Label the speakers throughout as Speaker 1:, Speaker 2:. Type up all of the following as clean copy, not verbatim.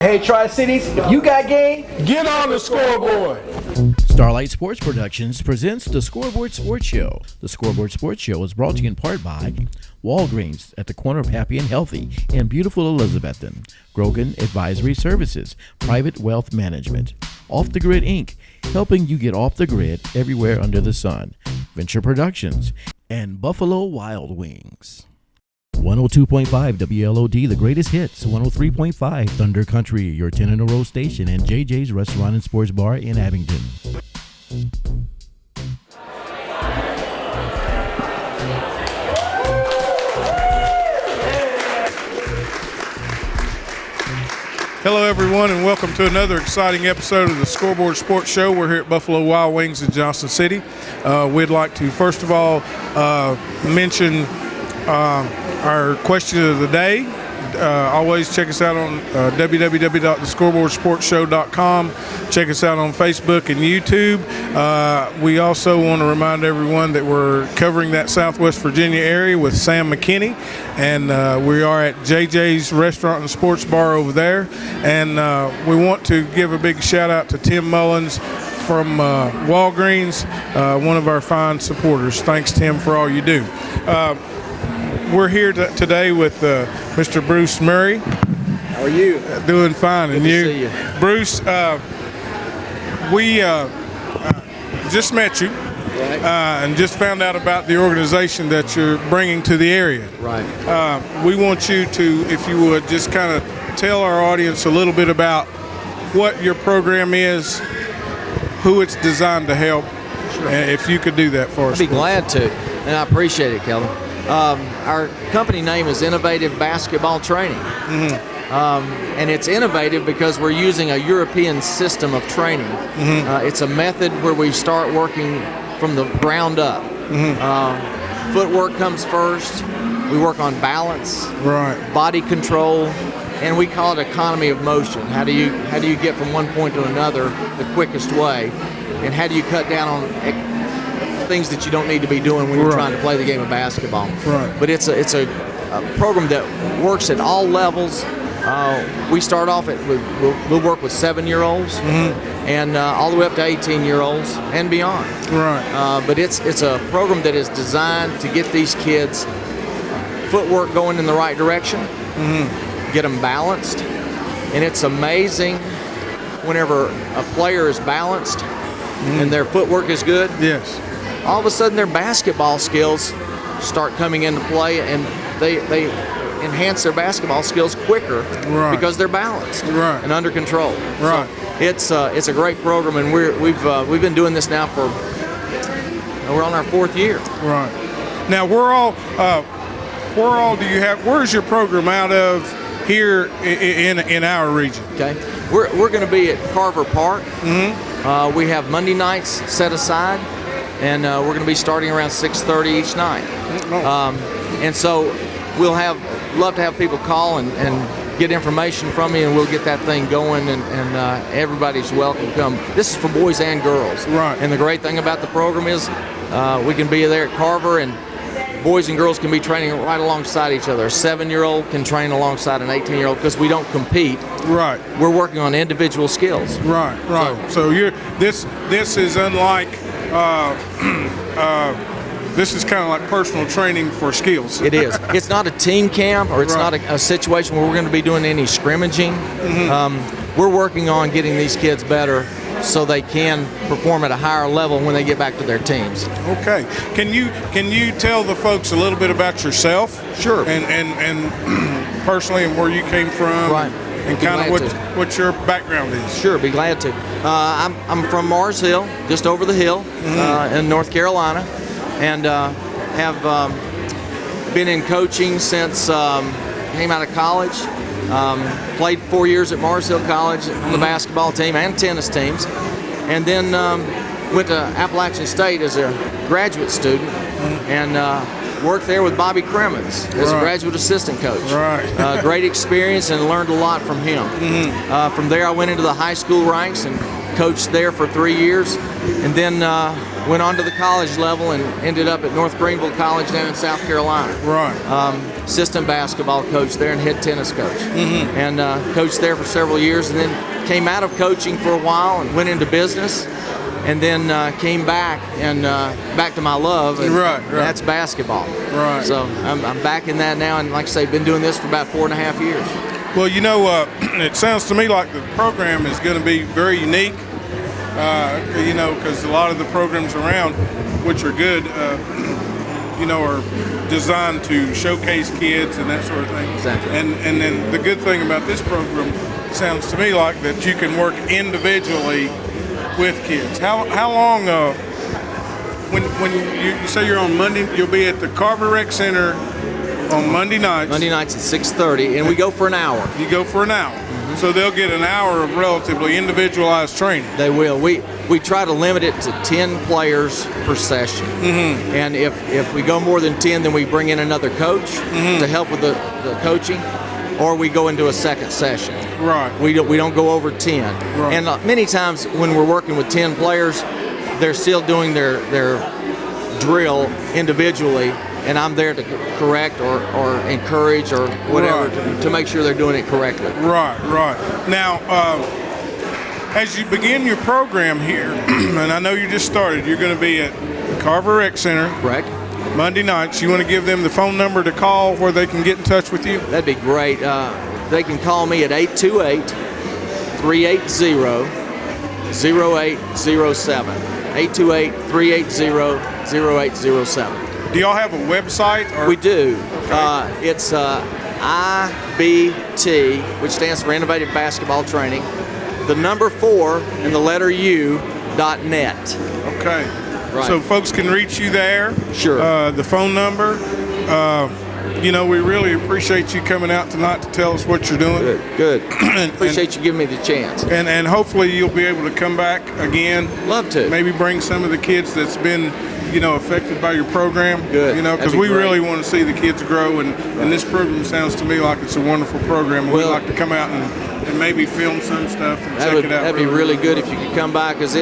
Speaker 1: Hey, Tri-Cities, if you got game,
Speaker 2: get on the scoreboard.
Speaker 3: Starlight Sports Productions presents the Scoreboard Sports Show. The Scoreboard Sports Show is brought to you in part by Walgreens at the corner of Happy and Healthy in beautiful Elizabethton, Grogan Advisory Services, Private Wealth Management, Off the Grid Inc., helping you get off the grid everywhere under the sun, Venture Productions, and Buffalo Wild Wings. 102.5 WLOD, the greatest hits. 103.5 Thunder Country, your 10-in-a-row station, and JJ's Restaurant and Sports Bar in Abington.
Speaker 2: Hello, everyone, and welcome to another exciting episode of the Scoreboard Sports Show. We're here at Buffalo Wild Wings in Johnson City. We'd like to, first of all, mention our question of the day. Always check us out on www.thescoreboardsportshow.com. Check us out on Facebook and YouTube. We also want to remind everyone that we're covering that Southwest Virginia area with Sam McKinney, and we are at JJ's Restaurant and Sports Bar over there. And we want to give a big shout out to Tim Mullins from Walgreens, one of our fine supporters. Thanks, Tim, for all you do. We're here today with Mr. Bruce Murray.
Speaker 4: How are you?
Speaker 2: Doing fine.
Speaker 4: Good
Speaker 2: and
Speaker 4: to
Speaker 2: you?
Speaker 4: see you.
Speaker 2: Bruce, we just met you,
Speaker 4: Right.
Speaker 2: and just found out about the organization that you're bringing to the area.
Speaker 4: Right.
Speaker 2: We want you to, if you would, just kind of tell our audience a little bit about what your program is, who it's designed to help,
Speaker 4: Sure.
Speaker 2: and if you could do that for us.
Speaker 4: I'd be glad to, and I appreciate it, Kelly. Our company name is Innovative Basketball Training.
Speaker 2: Mm-hmm.
Speaker 4: And it's innovative because we're using a European system of training.
Speaker 2: Mm-hmm.
Speaker 4: It's a method where we start working from the ground up.
Speaker 2: Mm-hmm.
Speaker 4: Footwork comes first. We work on balance,
Speaker 2: Right.
Speaker 4: body control, and we call it economy of motion. How do you get from one point to another the quickest way, and how do you cut down on things that you don't need to be doing when you're
Speaker 2: Right.
Speaker 4: trying to play the game of basketball.
Speaker 2: Right.
Speaker 4: But it's a program that works at all levels. We start off we'll work with 7-year-olds and all the way up to 18-year-olds and beyond.
Speaker 2: Right.
Speaker 4: But it's a program that is designed to get these kids footwork going in the right direction, get them balanced, and it's amazing whenever a player is balanced and their footwork is good.
Speaker 2: Yes.
Speaker 4: All of a sudden their basketball skills start coming into play, and they enhance their basketball skills quicker because they're balanced and under control.
Speaker 2: Right.
Speaker 4: So it's a great program, and we've been doing this now we're on our 4th year.
Speaker 2: Right. Now, where is your program out of here in our region?
Speaker 4: Okay, we're going to be at Carver Park. We have Monday nights set aside, and we're going to be starting around 6:30 each night. And so we'll love to have people call and get information from me, and we'll get that thing going, and everybody's welcome to come. This is for boys and girls.
Speaker 2: Right.
Speaker 4: And the great thing about the program is we can be there at Carver, and boys and girls can be training right alongside each other. A 7-year-old can train alongside an 18-year-old because we don't compete.
Speaker 2: Right.
Speaker 4: We're working on individual skills.
Speaker 2: Right. So this is unlike this is kind of like personal training for skills.
Speaker 4: It is. It's not a team camp, or it's not a situation where we're going to be doing any scrimmaging. We're working on getting these kids better so they can perform at a higher level when they get back to their teams.
Speaker 2: Okay. Can you tell the folks a little bit about yourself?
Speaker 4: Sure.
Speaker 2: And personally, and where you came from.
Speaker 4: Right.
Speaker 2: And kind of what your background is.
Speaker 4: Sure, be glad to. I'm from Mars Hill, just over the hill in North Carolina, and have been in coaching since came out of college. Played 4 years at Mars Hill College on the basketball team and tennis teams, and then went to Appalachian State as a graduate student, and worked there with Bobby Cremens as a graduate assistant coach.
Speaker 2: Right.
Speaker 4: Great experience, and learned a lot from him. From there, I went into the high school ranks and coached there for 3 years, and then went on to the college level and ended up at North Greenville College down in South Carolina.
Speaker 2: Right.
Speaker 4: Assistant basketball coach there and head tennis coach. And coached there for several years, and then came out of coaching for a while and went into business, and then came back and back to my love, and that's basketball.
Speaker 2: Right.
Speaker 4: So I'm back in that now, and like I say, been doing this for about 4.5 years.
Speaker 2: Well, you know, it sounds to me like the program is going to be very unique, you know, because a lot of the programs around, which are good, you know, are designed to showcase kids and that sort of thing.
Speaker 4: Exactly.
Speaker 2: And then the good thing about this program sounds to me like that you can work individually with kids. How long, when you say you're on Monday, you'll be at the Carver Rec Center on Monday nights.
Speaker 4: Monday nights at 6:30, and we go for an hour.
Speaker 2: You go for an hour. So they'll get an hour of relatively individualized training.
Speaker 4: They will. We try to limit it to 10 players per session. And if we go more than 10, then we bring in another coach to help with the coaching, or we go into a second session.
Speaker 2: Right.
Speaker 4: We don't go over 10.
Speaker 2: Right.
Speaker 4: And many times when we're working with 10 players, they're still doing their drill individually, and I'm there to correct or encourage or whatever to make sure they're doing it correctly.
Speaker 2: Right. Now, as you begin your program here, and I know you just started, you're going to be at the Carver Rec Center.
Speaker 4: Correct.
Speaker 2: Monday nights. You want to give them the phone number to call where they can get in touch with you?
Speaker 4: That'd be great. They can call me at 828-380-0807. 828-380-0807.
Speaker 2: Do y'all have a website? Or?
Speaker 4: We do.
Speaker 2: Okay.
Speaker 4: It's IBT, which stands for Innovative Basketball Training, the number 4 and the letter U.net.
Speaker 2: Okay.
Speaker 4: Right.
Speaker 2: So folks can reach you there.
Speaker 4: Sure.
Speaker 2: The phone number. You know, we really appreciate you coming out tonight to tell us what you're doing.
Speaker 4: Good. Appreciate you giving me the chance.
Speaker 2: And hopefully you'll be able to come back again.
Speaker 4: Love to.
Speaker 2: Maybe bring some of the kids that's been, you know, affected by your program.
Speaker 4: Good.
Speaker 2: You know, because we really want to see the kids grow, and this program sounds to me like it's a wonderful program. And we'd like to come out and maybe film some stuff and check it out.
Speaker 4: That'd be really good if you could come by, because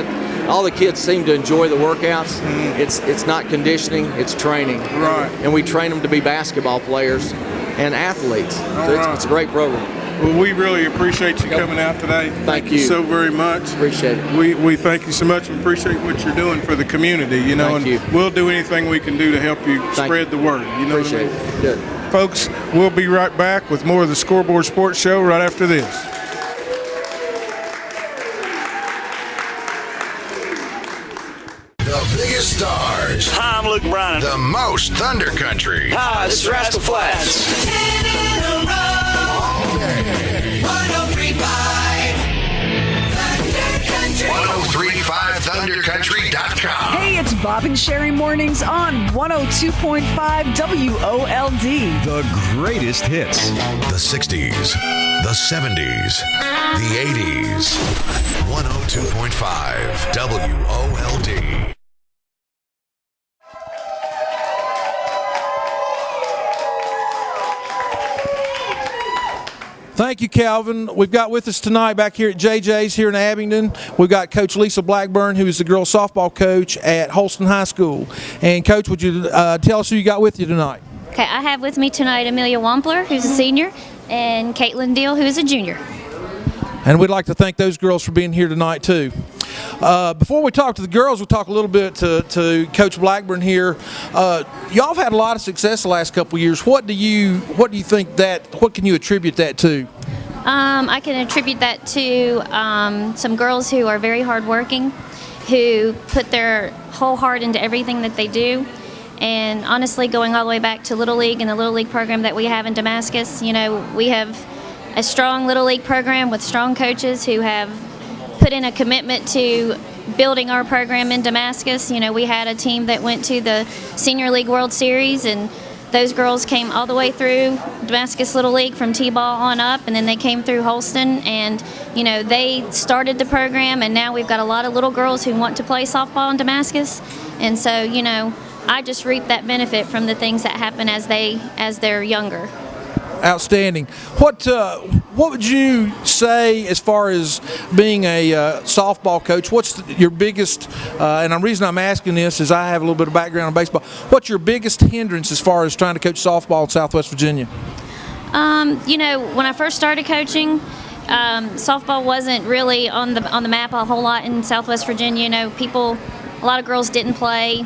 Speaker 4: all the kids seem to enjoy the workouts. It's not conditioning, it's training.
Speaker 2: Right.
Speaker 4: And we train them to be basketball players and athletes. It's a great program.
Speaker 2: Well, we really appreciate you coming out today.
Speaker 4: Thank you
Speaker 2: so very much.
Speaker 4: Appreciate it.
Speaker 2: We thank you so much and appreciate what you're doing for the community. You know,
Speaker 4: Thank you.
Speaker 2: We'll do anything we can do to help you spread the word. You know
Speaker 4: Appreciate
Speaker 2: what I mean?
Speaker 4: it. Good.
Speaker 2: Folks, we'll be right back with more of the Scoreboard Sports Show right after this.
Speaker 5: The biggest stars.
Speaker 6: Hi, I'm Luke Bryan.
Speaker 5: The most Thunder Country.
Speaker 6: Hi, this is Rascal Flatts.
Speaker 5: 10 in a row. All day. 1035 ThunderCountry.com.
Speaker 7: Hey, it's Bob and Sherry Mornings on 102.5 WOLD.
Speaker 8: The greatest hits.
Speaker 5: The 60s, the 70s, the 80s. 102.5 WOLD.
Speaker 9: Thank you, Calvin. We've got with us tonight back here at JJ's here in Abingdon. We've got Coach Lisa Blackburn, who is the girls softball coach at Holston High School. And Coach, would you tell us who you got with you tonight?
Speaker 10: Okay, I have with me tonight Amelia Wampler, who's a senior, and Caitlyn Deel, who is a junior.
Speaker 9: And we'd like to thank those girls for being here tonight too. Before we talk to the girls, we'll talk a little bit to Coach Blackburn here. Y'all have had a lot of success the last couple of years. What do you think what can you attribute that to?
Speaker 10: I can attribute that to some girls who are very hardworking, who put their whole heart into everything that they do. And honestly, going all the way back to Little League and the Little League program that we have in Damascus, you know, we have a strong Little League program with strong coaches who have put in a commitment to building our program in Damascus. You know, we had a team that went to the Senior League World Series, and those girls came all the way through Damascus Little League from T-ball on up, and then they came through Holston, and, you know, they started the program, and now we've got a lot of little girls who want to play softball in Damascus. And so, you know, I just reap that benefit from the things that happen as they're younger.
Speaker 9: Outstanding. What would you say as far as being a softball coach? What's your biggest, and the reason I'm asking this is I have a little bit of background in baseball. What's your biggest hindrance as far as trying to coach softball in Southwest Virginia?
Speaker 10: You know, when I first started coaching, softball wasn't really on the map a whole lot in Southwest Virginia. You know, a lot of girls didn't play,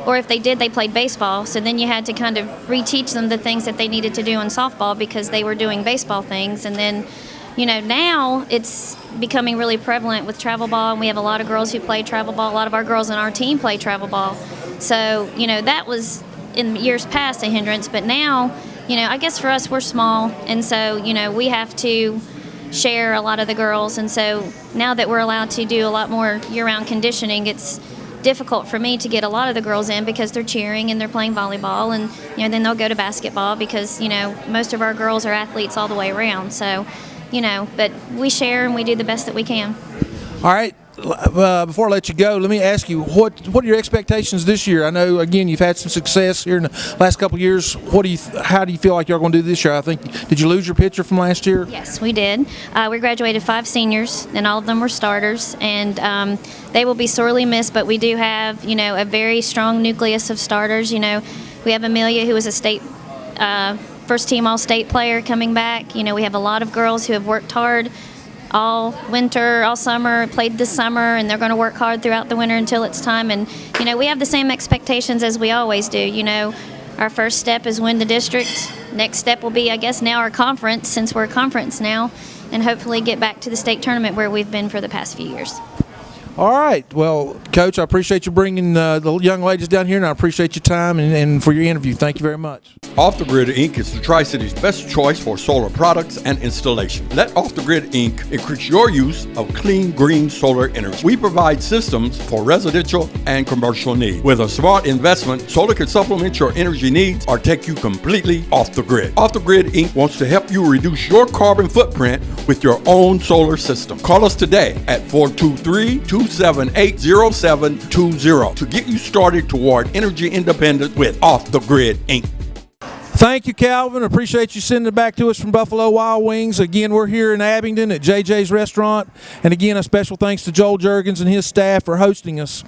Speaker 10: or if they did, they played baseball. So then you had to kind of reteach them the things that they needed to do in softball because they were doing baseball things. And then, you know, now it's becoming really prevalent with travel ball, and we have a lot of girls who play travel ball. A lot of our girls on our team play travel ball. So, you know, that was in years past a hindrance, but now, you know, I guess for us, we're small, and so, you know, we have to share a lot of the girls, and so now that we're allowed to do a lot more year-round conditioning, it's difficult for me to get a lot of the girls in because they're cheering and they're playing volleyball, and, you know, then they'll go to basketball because, you know, most of our girls are athletes all the way around, so, you know, but we share and we do the best that we can.
Speaker 9: All right. Before I let you go, let me ask you, what are your expectations this year? I know, again, you've had some success here in the last couple of years. How do you feel like you're going to do this year? I think, did you lose your pitcher from last year?
Speaker 10: Yes, we did. We graduated 5 seniors, and all of them were starters, and they will be sorely missed, but we do have, you know, a very strong nucleus of starters. You know, we have Amelia, who was a state first-team All-State player coming back. You know, we have a lot of girls who have worked hard all winter, all summer, played this summer, and they're going to work hard throughout the winter until it's time. And, you know, we have the same expectations as we always do. You know, our first step is win the district. Next step will be, I guess, now our conference, since we're a conference now, and hopefully get back to the state tournament where we've been for the past few years.
Speaker 9: All right. Well, Coach, I appreciate you bringing the young ladies down here, and I appreciate your time and for your interview. Thank you very much.
Speaker 11: Off the Grid Inc. is the Tri-City's best choice for solar products and installation. Let Off the Grid Inc. increase your use of clean, green solar energy. We provide systems for residential and commercial needs. With a smart investment, solar can supplement your energy needs or take you completely off the grid. Off the Grid Inc. wants to help you reduce your carbon footprint with your own solar system. Call us today at 423-278-0720 to get you started toward energy independence with Off the Grid Inc.
Speaker 9: Thank you, Calvin. Appreciate you sending it back to us from Buffalo Wild Wings. Again, we're here in Abingdon at JJ's Restaurant. And again, a special thanks to Joel Juergens and his staff for hosting us.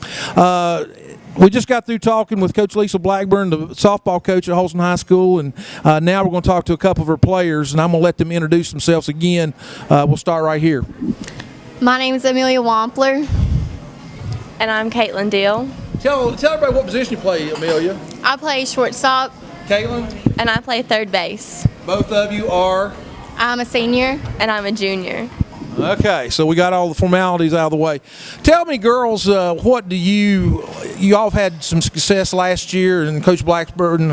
Speaker 9: We just got through talking with Coach Lisa Blackburn, the softball coach at Holston High School, and now we're going to talk to a couple of her players, and I'm going to let them introduce themselves again. We'll start right here.
Speaker 12: My name is Amelia Wampler.
Speaker 13: And I'm Caitlyn Deel.
Speaker 9: Tell everybody what position you play, Amelia.
Speaker 12: I play shortstop.
Speaker 9: Caitlyn?
Speaker 13: And I play third base.
Speaker 9: Both of you are?
Speaker 12: I'm a senior.
Speaker 13: And I'm a junior.
Speaker 9: Okay, so we got all the formalities out of the way. Tell me, girls, what do you all have had some success last year, and Coach Blackburn,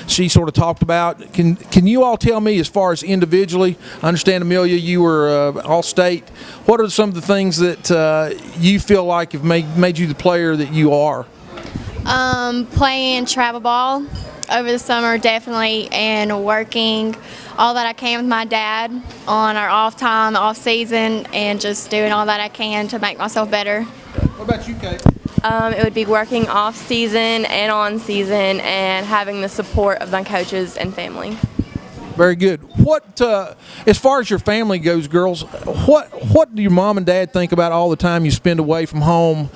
Speaker 9: she sort of talked about. Can you all tell me, as far as individually, I understand, Amelia, you were all-state. What are some of the things that you feel like have made you the player that you are?
Speaker 12: Playing travel ball over the summer, definitely, and working all that I can with my dad on our off time, off season, and just doing all that I can to make myself better.
Speaker 9: What about you, Kate?
Speaker 13: It would be working off season and on season and having the support of my coaches and family.
Speaker 9: Very good. What, as far as your family goes, girls, what do your mom and dad think about all the time you spend away from home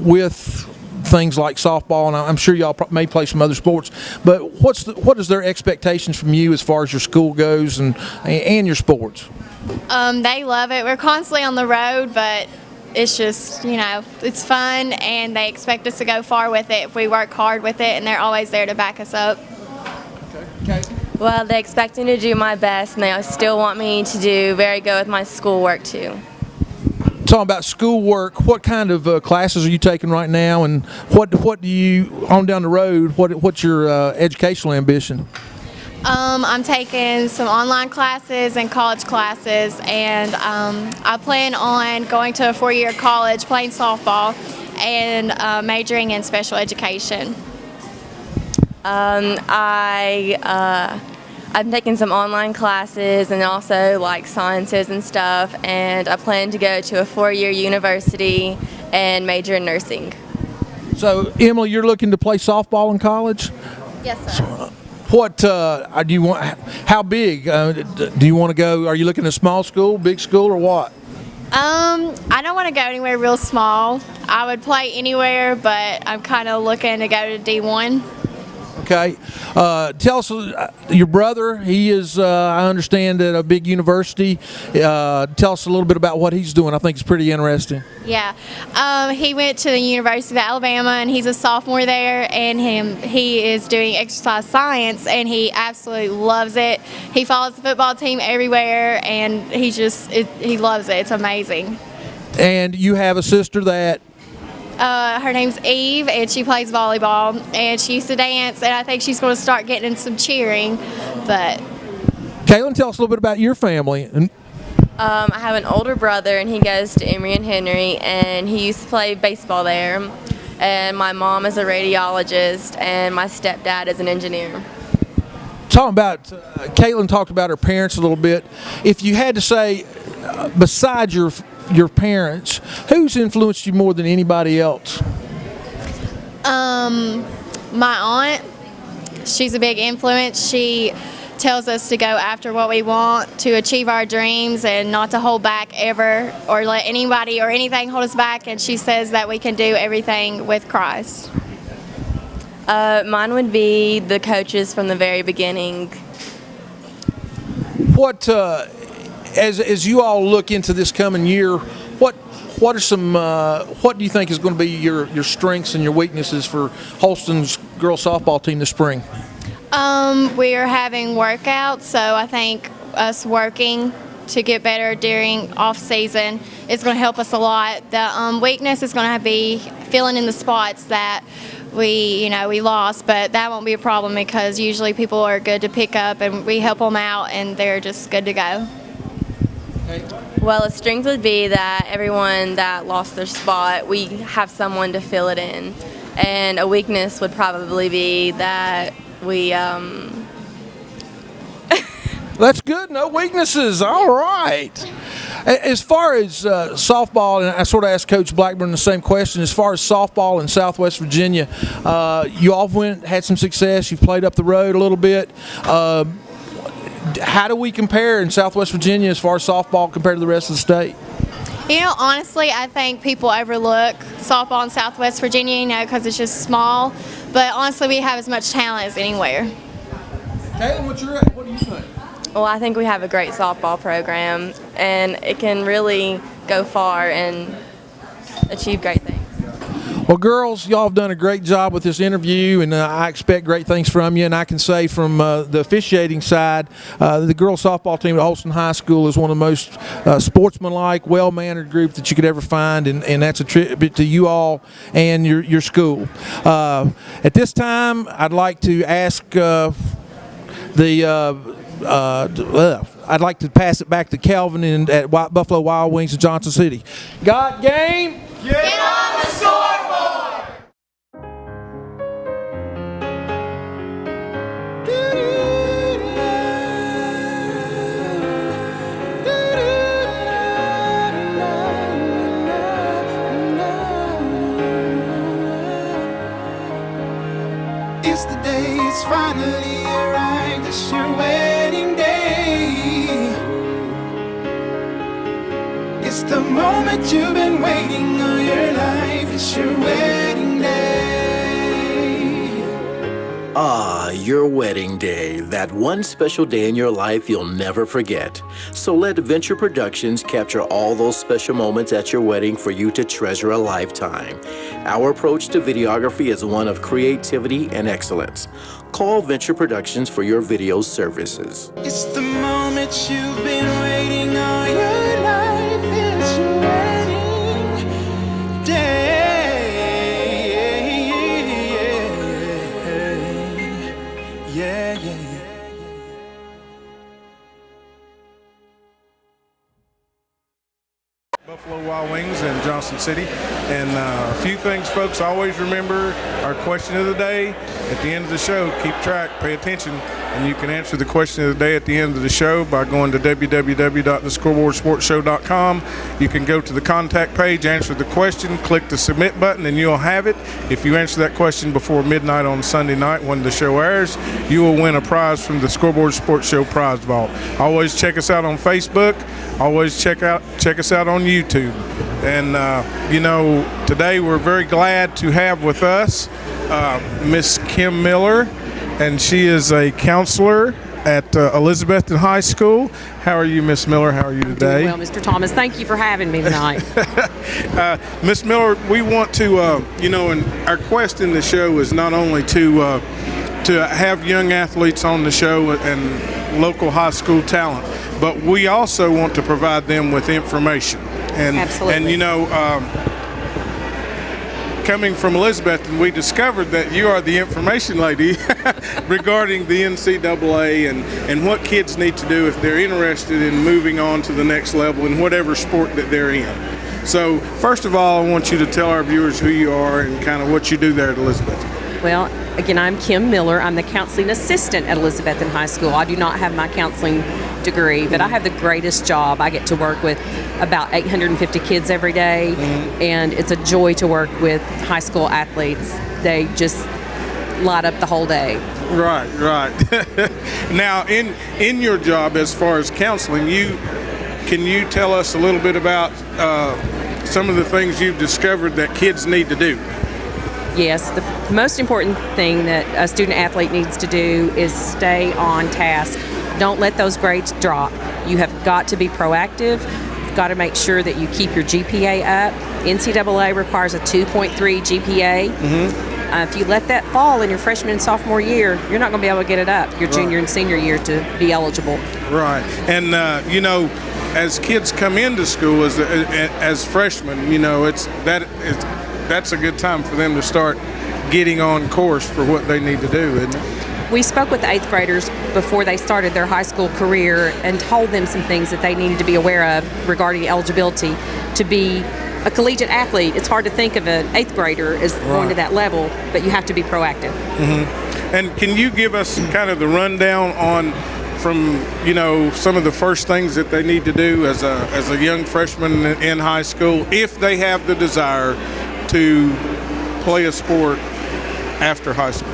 Speaker 9: with things like softball, and I'm sure y'all may play some other sports, but what is their expectations from you as far as your school goes and your sports?
Speaker 12: They love it. We're constantly on the road, but it's just, you know, it's fun, and they expect us to go far with it if we work hard with it, and they're always there to back us up.
Speaker 9: Okay.
Speaker 13: Well, they expect me to do my best, and they still want me to do very good with my schoolwork too.
Speaker 9: Talking about schoolwork, what kind of classes are you taking right now, and what do you, on down the road, what's your educational ambition?
Speaker 12: I'm taking some online classes and college classes, and I plan on going to a 4-year college, playing softball, and majoring in special education.
Speaker 13: I'm taking some online classes and also like sciences and stuff, and I plan to go to a 4-year university and major in nursing.
Speaker 9: So, Emily, you're looking to play softball in college?
Speaker 12: Yes, sir.
Speaker 9: What do you want? How big do you want to go? Are you looking at small school, big school, or what?
Speaker 12: I don't want to go anywhere real small. I would play anywhere, but I'm kind of looking to go to D1.
Speaker 9: Okay. Tell us, your brother, he is, I understand, at a big university. Tell us a little bit about what he's doing. I think it's pretty interesting.
Speaker 12: Yeah. He went to the University of Alabama, and he's a sophomore there, and he is doing exercise science, and he absolutely loves it. He follows the football team everywhere, and he loves it. It's amazing. And
Speaker 9: you have a sister that?
Speaker 12: Her name's Eve, and she plays volleyball, and she used to dance, and I think she's going to start getting in some cheering. But
Speaker 9: Caitlyn, tell us a little bit about your family.
Speaker 13: I have an older brother, and he goes to Emory and Henry, and he used to play baseball there. And my mom is a radiologist, and my stepdad is an engineer.
Speaker 9: Talking about, Caitlyn talked about her parents a little bit. If you had to say, besides your parents, who's influenced you more than anybody else?
Speaker 12: My aunt, she's a big influence. She tells us to go after what we want, to achieve our dreams, and not to hold back ever, or let anybody or anything hold us back. And she says that we can do everything with Christ.
Speaker 13: Mine would be the coaches from the very beginning.
Speaker 9: What, as you all look into this coming year, what are some what do you think is going to be your strengths and your weaknesses for Holston's girls softball team this spring?
Speaker 12: We are having workouts, so I think us working to get better during off season is going to help us a lot. The weakness is going to be filling in the spots that we lost, but that won't be a problem because usually people are good to pick up, and we help them out, and they're just good to go.
Speaker 13: Well, a strength would be that everyone that lost their spot, we have someone to fill it in. And a weakness would probably be that we...
Speaker 9: That's good. No weaknesses. All right. As far as softball, and I sort of asked Coach Blackburn the same question, as far as softball in Southwest Virginia, you all had some success. You've played up the road a little bit. How do we compare in Southwest Virginia as far as softball compared to the rest of the state?
Speaker 12: Honestly, I think people overlook softball in Southwest Virginia, because it's just small. But honestly, we have as much talent as anywhere.
Speaker 9: Caitlyn, what do you think?
Speaker 13: Well, I think we have a great softball program, and it can really go far and achieve great things.
Speaker 9: Well, girls, y'all have done a great job with this interview, and I expect great things from you. And I can say from the officiating side, the girls softball team at Holston High School is one of the most sportsmanlike, well-mannered group that you could ever find, and that's a tribute to you all and your school. At this time, I'd like to ask I'd like to pass it back to Calvin at Buffalo Wild Wings in Johnson City. Got game?
Speaker 5: Get on the scoreboard! It's the day, it's finally arrived, it's your wedding day. It's the moment you've been waiting all your life, it's your wedding day.
Speaker 3: Ah, your wedding day, that one special day in your life you'll never forget. So let Venture Productions capture all those special moments at your wedding for you to treasure a lifetime. Our approach to videography is one of creativity and excellence. Call Venture Productions for your video services.
Speaker 5: It's the moment you've been waiting all your life, it's your wedding day. Yeah.
Speaker 2: Buffalo Wild Wings in Johnson City. And a few things, folks, always remember our question of the day at the end of the show. Keep track, pay attention, and you can answer the question of the day at the end of the show by going to www.thescoreboardsportshow.com. You can go to the contact page, answer the question, click the submit button, and you'll have it. If you answer that question before midnight on Sunday night when the show airs, you will win a prize from the Scoreboard Sports Show prize vault. Always check us out on Facebook. Always check us out on YouTube. And, today we're very glad to have with us Miss Kim Miller, and she is a counselor at Elizabethton High School. How are you, Miss Miller? How are you today?
Speaker 14: Doing well, Mr. Thomas. Thank you for having me tonight.
Speaker 2: Miss Miller, we want to, and our quest in the show is not only to have young athletes on the show and local high school talent, but we also want to provide them with information. And,
Speaker 14: absolutely.
Speaker 2: And, coming from Elizabethton, we discovered that you are the information lady regarding the NCAA and what kids need to do if they're interested in moving on to the next level in whatever sport that they're in. So, first of all, I want you to tell our viewers who you are and kind of what you do there at Elizabethton.
Speaker 14: Well, again, I'm Kim Miller. I'm the counseling assistant at Elizabethton High School. I do not have my counseling degree, but I have the greatest job. I get to work with about 850 kids every day, and it's a joy to work with high school athletes. They just light up the whole day.
Speaker 2: Right. Now, in your job as far as counseling, can you tell us a little bit about some of the things you've discovered that kids need to do?
Speaker 14: Yes, the most important thing that a student athlete needs to do is stay on task. Don't let those grades drop. You have got to be proactive. You've got to make sure that you keep your GPA up. NCAA requires a 2.3 GPA. If you let that fall in your freshman and sophomore year, you're not going to be able to get it up your junior and senior year to be eligible.
Speaker 2: Right. And, as kids come into school as freshmen, that's a good time for them to start getting on course for what they need to do, isn't it?
Speaker 14: We spoke with the 8th graders before they started their high school career and told them some things that they needed to be aware of regarding eligibility to be a collegiate athlete. It's hard to think of an 8th grader as going to that level, but you have to be proactive.
Speaker 2: And can you give us kind of the rundown from some of the first things that they need to do as a young freshman in high school if they have the desire to play a sport after high school?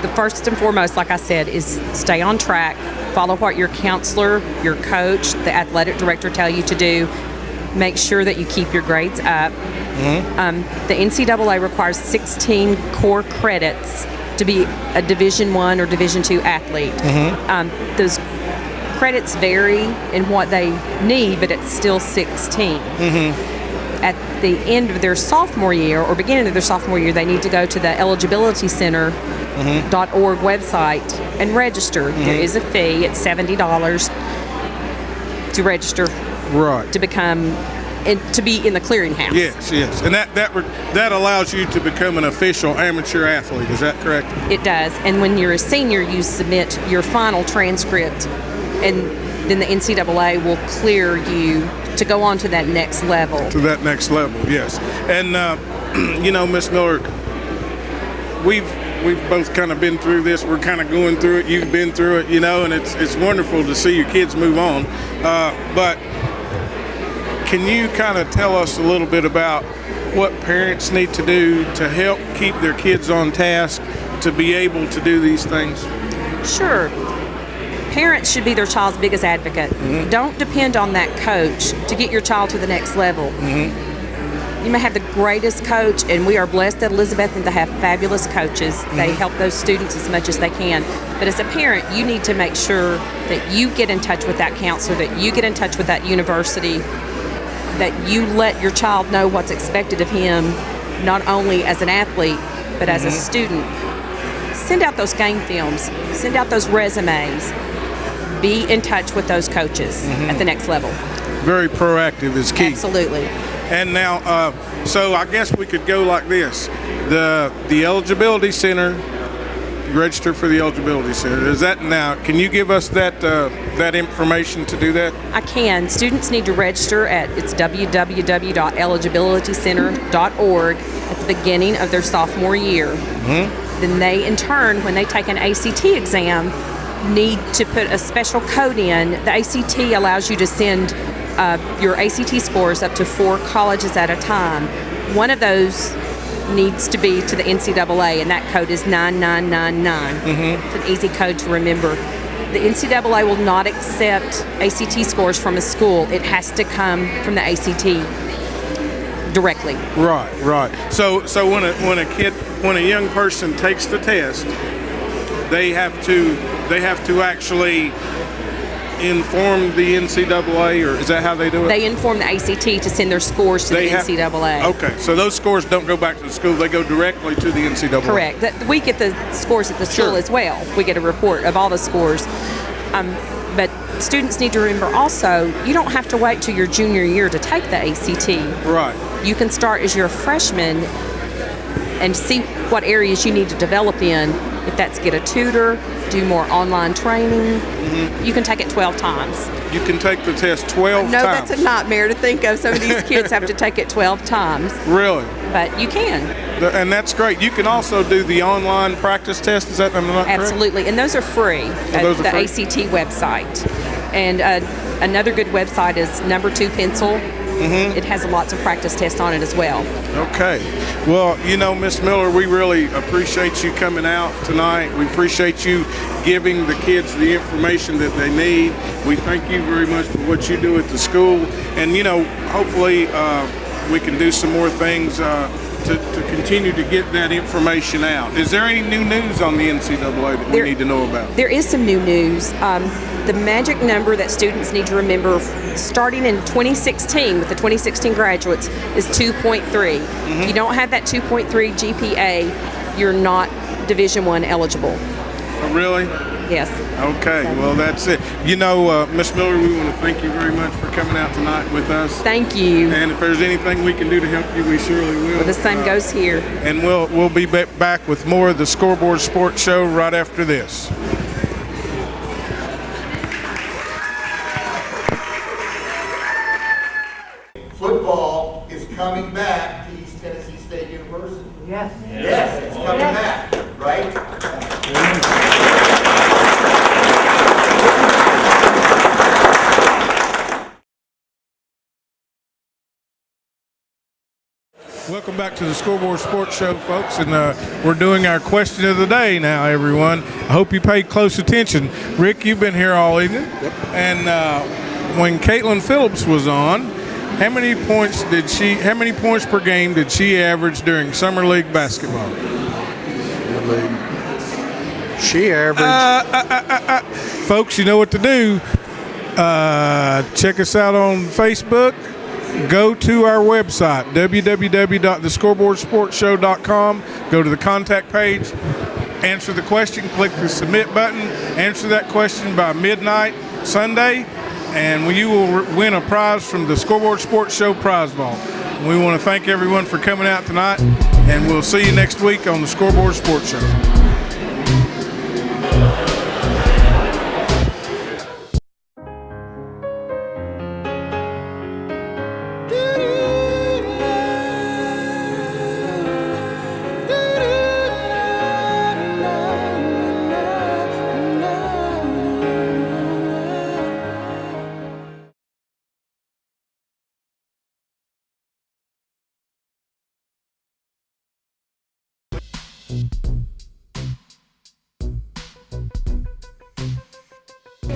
Speaker 14: The first and foremost, like I said, is stay on track, follow what your counselor, your coach, the athletic director tell you to do. Make sure that you keep your grades up. The NCAA requires 16 core credits to be a Division I or Division II athlete. Those credits vary in what they need, but it's still 16. At the end of their sophomore year or beginning of their sophomore year, they need to go to the eligibility center.org website and register. There is a fee. It's $70 to register to become to be in the clearinghouse.
Speaker 2: Yes, and that allows you to become an official amateur athlete. Is that correct?
Speaker 14: It does. And when you're a senior, you submit your final transcript, and then the NCAA will clear you to go on to that next level.
Speaker 2: To that next level, yes. And Miss Miller, we've both kind of been through this. We're kind of going through it. You've been through it, and it's wonderful to see your kids move on. But can you kind of tell us a little bit about what parents need to do to help keep their kids on task to be able to do these things?
Speaker 14: Sure. Parents should be their child's biggest advocate. Don't depend on that coach to get your child to the next level. You may have the greatest coach, and we are blessed at Elizabethton to have fabulous coaches. They help those students as much as they can. But as a parent, you need to make sure that you get in touch with that counselor, that you get in touch with that university, that you let your child know what's expected of him, not only as an athlete, but as a student. Send out those game films. Send out those resumes. Be in touch with those coaches at the next level.
Speaker 2: Very proactive is key.
Speaker 14: Absolutely.
Speaker 2: And now, so I guess we could go like this. The eligibility center register for the eligibility center. Is that now? Can you give us that that information to do that?
Speaker 14: I can. Students need to register at www.eligibilitycenter.org at the beginning of their sophomore year. Then they, in turn, when they take an ACT exam, need to put a special code in. The ACT allows you to send your ACT scores up to 4 colleges at a time. One of those needs to be to the NCAA, and that code is 9999. It's an easy code to remember. The NCAA will not accept ACT scores from a school. It has to come from the ACT directly.
Speaker 2: Right. So when a young person takes the test, they have to actually inform the NCAA, or is that how they do it?
Speaker 14: They inform the ACT to send their scores to the NCAA.
Speaker 2: Okay, so those scores don't go back to the school; they go directly to the NCAA.
Speaker 14: Correct. We get the scores at the school as well. We get a report of all the scores. But students need to remember also, you don't have to wait till your junior year to take the ACT.
Speaker 2: Right.
Speaker 14: You can start as you're a freshman and see what areas you need to develop in. If that's get a tutor, do more online training. You can take it 12 times.
Speaker 2: You can take the test 12 times?
Speaker 14: No, that's a nightmare to think of. Some of these kids have to take it 12 times.
Speaker 2: Really?
Speaker 14: But you can.
Speaker 2: And that's great. You can also do the online practice test. Is that not correct?
Speaker 14: Absolutely. And those are free at the
Speaker 2: free?
Speaker 14: ACT website. And another good website is Number 2 Pencil. It has lots of practice tests on it as well.
Speaker 2: Okay. Well, Miss Miller, we really appreciate you coming out tonight. We appreciate you giving the kids the information that they need. We thank you very much for what you do at the school. And, hopefully we can do some more things to continue to get that information out. Is there any new news on the NCAA that we need to know about?
Speaker 14: There is some new news. The magic number that students need to remember starting in 2016 with the 2016 graduates is 2.3. If you don't have that 2.3 GPA, you're not Division I eligible.
Speaker 2: Oh, really?
Speaker 14: Yes.
Speaker 2: Okay, well, that's it. Miss Miller, we want to thank you very much for coming out tonight with us.
Speaker 14: Thank you.
Speaker 2: And if there's anything we can do to help you, we surely will.
Speaker 14: Well, the same goes here.
Speaker 2: And we'll be back with more of the Scoreboard Sports Show right after this.
Speaker 15: Football is coming back to East Tennessee State University.
Speaker 1: Yes.
Speaker 15: Yes, it's coming back, right?
Speaker 2: Welcome back to the Scoreboard Sports Show, folks, and we're doing our question of the day now, everyone. I hope you paid close attention. Rick, you've been here all evening, and when Caitlyn Phillips was on, how many points per game did she average during summer league basketball?
Speaker 16: She averaged.
Speaker 2: Folks, you know what to do. Check us out on Facebook. Go to our website, www.thescoreboardsportshow.com. Go to the contact page, answer the question, click the submit button, answer that question by midnight Sunday, and you will win a prize from the Scoreboard Sports Show prize vault. We want to thank everyone for coming out tonight, and we'll see you next week on the Scoreboard Sports Show.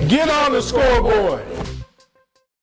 Speaker 17: Get on the scoreboard.